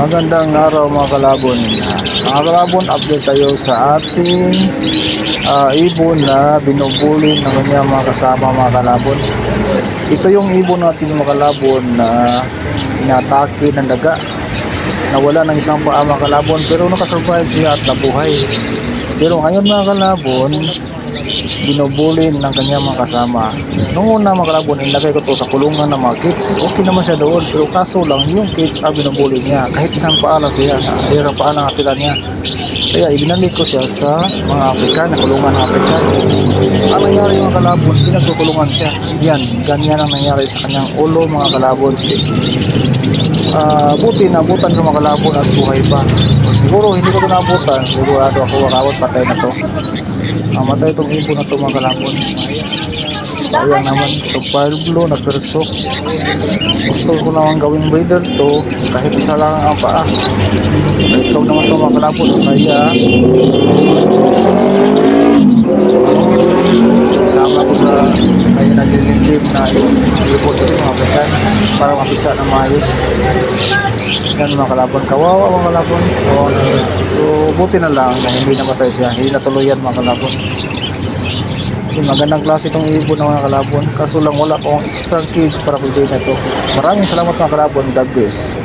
Magandang araw mga kalabon. Mga kalabon, update tayo sa ating ibon na binubuli ng kanyang mga kasama mga kalabon. Ito yung ibon natin mga kalabon na inatake ng daga. Nawala ng isang paa mga kalabon pero nakasurvive siya at nabuhay. Pero ngayon mga kalabon, binubuli ng kanyang mga kasama. Noong una mga kalabon, inlagay ko to sa kulungan ng mga kids. Okay naman siya doon, pero kaso lang yung kids binubuli niya. Kahit isang paa lang siya, isang paa lang atila niya. Kaya ibinalik ko siya sa mga African, na kulungan ng African. Ang nangyari mga kalabon, pinagkukulungan siya. Yan, ganyan ang nangyari sa kanyang ulo mga kalabon. Buti nabutan ng mga kalabon at buhay pa. Siguro hindi ko ito nabutan, sigurado ako wakawat patay na to. Matay itong ibon na ito mga kalabon. Sayang naman itong fire blue na perso. Gusto ko naman gawing breeder to kahit isa lang ang paa. Ito naman ito mga kalabon. Kaya sama ko sa kaya naglilindip na ibon ito mga pekan para mapisa ng maayos. Yan mga kalabon. Kawawa mga kalabon. So buti na lang na hindi namatay siya. Hindi natuluyan mga kalabon. Magandang klase itong ibon ng mga kalabon. Kaso lang wala akong extra cage para pwede na ito. Maraming salamat mga kalabon. God bless.